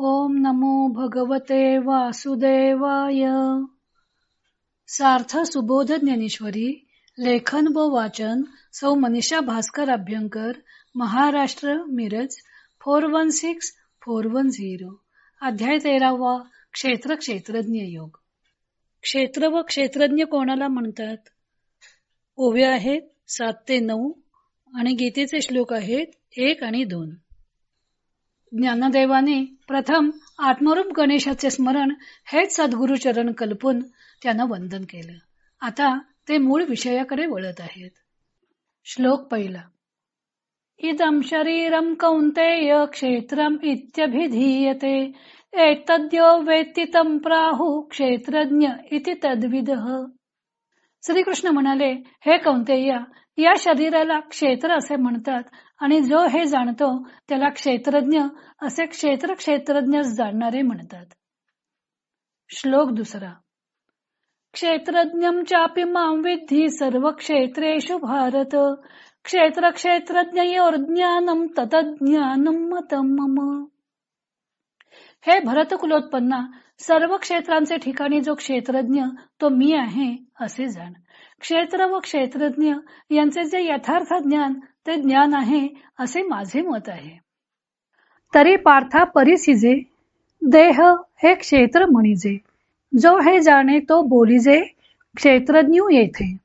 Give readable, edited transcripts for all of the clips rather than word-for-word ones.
ओम नमो भगवते वासुदेवाय. सार्थ सुबोध ज्ञानेश्वरी. लेखन व वाचन सौ मनीषा भास्कर अभ्यंकर, महाराष्ट्र, मिरज 416410. अध्याय 13. क्षेत्र क्षेत्रज्ञ योग. क्षेत्र व क्षेत्रज्ञ कोणाला म्हणतात? ओव्या आहेत 7 ते 9 आणि गीतेचे श्लोक आहेत 1 आणि 2. ज्ञानदेवाने प्रथम आत्मरूप गणेशाचे स्मरण हेच सद्गुरु चरण कल्पून त्यांना वंदन केलं. आता ते मूळ विषयाकडे वळत आहेत. श्लोक 1. इदं शरीरं कौन्तेय क्षेत्रम इत्यभिधीयते एतद्यो वेत्ति तं प्राहु क्षेत्रज्ञ इति तद्विदः. श्रीकृष्ण म्हणाले, हे कौन्तेय, या शरीराला क्षेत्र असे म्हणतात आणि जो हे जाणतो त्याला क्षेत्रज्ञ असे क्षेत्रज्ञ जाणणारे म्हणतात. श्लोक 2. क्षेत्रज्ञं चापि मां विद्धि सर्व क्षेत्रेषु भारत क्षेत्रज्ञयोर्ज्ञानं ततज्ञानं मतं मम. हे भरत कुलोत्पन्ना, सर्व क्षेत्रांचे ठिकाणी जो क्षेत्रज्ञ तो मी आहे असे जाण. क्षेत्र व क्षेत्रज्ञ यांचे जे यथार्थ ज्ञान ते ज्ञान आहे असे माझे मत आहे. तरी पार्था परिसिजे देह हे क्षेत्र म्हणिजे, जो हे जाणे तो बोलिजे क्षेत्रज्ञ येथे.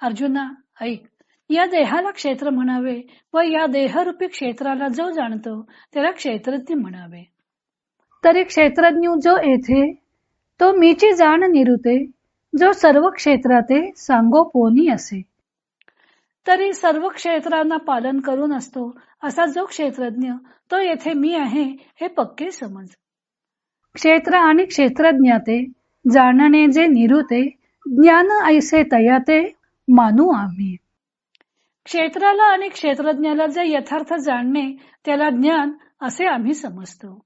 अर्जुना ऐक, या देहाला क्षेत्र म्हणावे व या देहरूपी क्षेत्राला जो जाणतो त्याला क्षेत्रज्ञ म्हणावे. तरी क्षेत्रज्ञ जो येथे तो मीची जाण निरुते, जो सर्व क्षेत्राते सांगोपोनी असे. तरी सर्व क्षेत्रांना पालन करून असतो असा जो क्षेत्रज्ञ तो येथे मी आहे हे पक्के समज. क्षेत्र आणि क्षेत्रज्ञाते जाणणे जे निरुते, ज्ञान ऐसे तयाते मानू आम्ही. क्षेत्राला आणि क्षेत्रज्ञाला जे यथार्थ जाणणे त्याला ज्ञान असे आम्ही समजतो.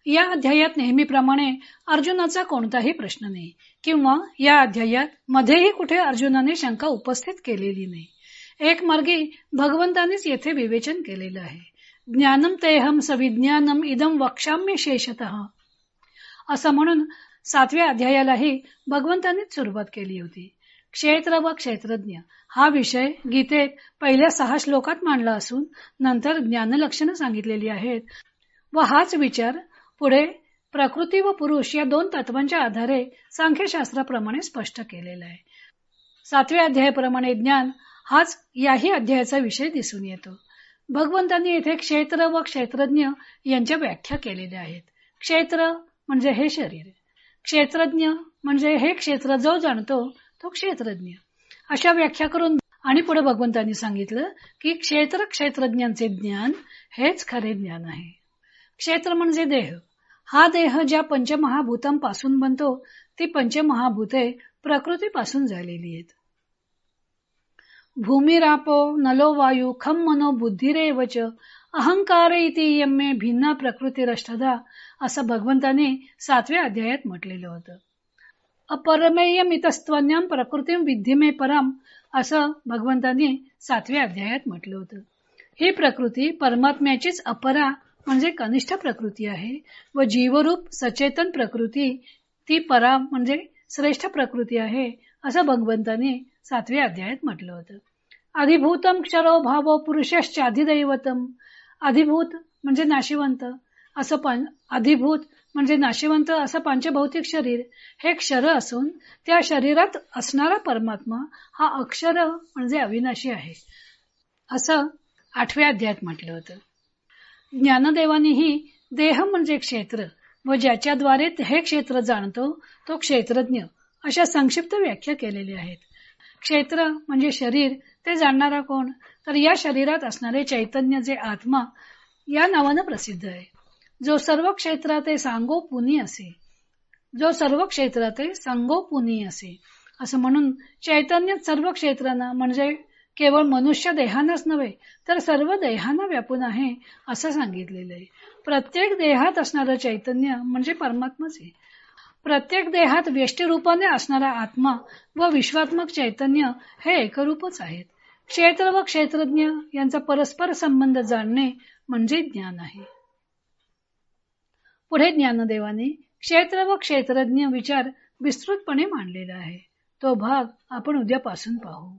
या अध्यायात नेहमीप्रमाणे अर्जुनाचा कोणताही प्रश्न नाही किंवा या अध्यायात मध्येही कुठे अर्जुनाने शंका उपस्थित केलेली नाही. एक मार्गी भगवंतानेच येथे विवेचन केलेलं आहे. ज्ञानम तेहम सविज्ञानम इदम वक्ष्याम्य शेषतः असं म्हणून 7व्या अध्यायालाही भगवंतानेच सुरुवात केली होती. क्षेत्र व क्षेत्रज्ञ हा विषय गीतेत पहिल्या 6 श्लोकात मांडला असून नंतर ज्ञानलक्षणं सांगितलेली आहेत व हाच विचार पुढे प्रकृती व पुरुष या 2 तत्वांच्या आधारे सांख्यशास्त्राप्रमाणे स्पष्ट केलेला आहे. 7व्या अध्यायाप्रमाणे ज्ञान हाच याही अध्यायाचा विषय दिसून येतो. भगवंतांनी येथे क्षेत्र व क्षेत्रज्ञ यांच्या व्याख्या केलेल्या आहेत. क्षेत्र म्हणजे हे शरीर, क्षेत्रज्ञ म्हणजे हे क्षेत्र जो जाणतो तो क्षेत्रज्ञ, अशा व्याख्या करून आणि पुढे भगवंतांनी सांगितलं की क्षेत्रज्ञांचे ज्ञान हेच खरे ज्ञान आहे. क्षेत्र म्हणजे देह. हा देह ज्या पंचमहाभूतांपासून बनतो ती पंचमहाभूते प्रकृतीपासून झालेली आहेत. भूमिरापो नलो वायू खम मनो बुद्धिरेवच अहंकार इति यम्मे भिन्ना प्रकृतिरष्टधा असं भगवंताने 7व्या अध्यायात म्हटलेलं होतं. अपरमेयमितस्त्वन्याम प्रकृतीम विद्धिमे परम असं भगवंताने 7व्या अध्यायात म्हटलं होतं. ही प्रकृती परमात्म्याचीच अपरा म्हणजे कनिष्ठ प्रकृती आहे व जीवरूप सचेतन प्रकृती ती परा म्हणजे श्रेष्ठ प्रकृती आहे असं भगवंताने 7व्या अध्यायात म्हटलं होतं. अधिभूतम क्षरो भावो पुरुषश्चाधिदैवतम. अधिभूत म्हणजे नाशिवंत असं अधिभूत म्हणजे नाशिवंत असं पंचभौतिक शरीर हे क्षर असून त्या शरीरात असणारा परमात्मा हा अक्षर म्हणजे अविनाशी आहे असं 8व्या अध्यायात म्हटलं होतं. ज्ञानदेवानेही देह म्हणजे क्षेत्र व ज्याच्याद्वारे हे क्षेत्र जाणतो तो क्षेत्रज्ञ अशा संक्षिप्त व्याख्या केलेल्या आहेत. क्षेत्र म्हणजे शरीर, ते जाणणारा कोण? तर या शरीरात असणारे चैतन्य जे आत्मा या नावानं प्रसिद्ध आहे, जो सर्व क्षेत्रात सांगोपुनी असे. असं म्हणून चैतन्य सर्व क्षेत्रांना म्हणजे केवळ मनुष्य देहांनाच नव्हे तर सर्व देहांना व्यापून आहे असं सांगितलेलं आहे. प्रत्येक देहात असणारं चैतन्य म्हणजे परमात्माच आहे. प्रत्येक देहात व्यष्टी रूपाने असणारा आत्मा व विश्वात्मक चैतन्य हे एकरूपच आहेत. क्षेत्र व क्षेत्रज्ञ यांचा परस्पर संबंध जाणणे म्हणजे ज्ञान आहे. पुढे ज्ञानदेवाने क्षेत्र व क्षेत्रज्ञ विचार विस्तृतपणे मांडलेला आहे. तो भाग आपण उद्यापासून पाहू.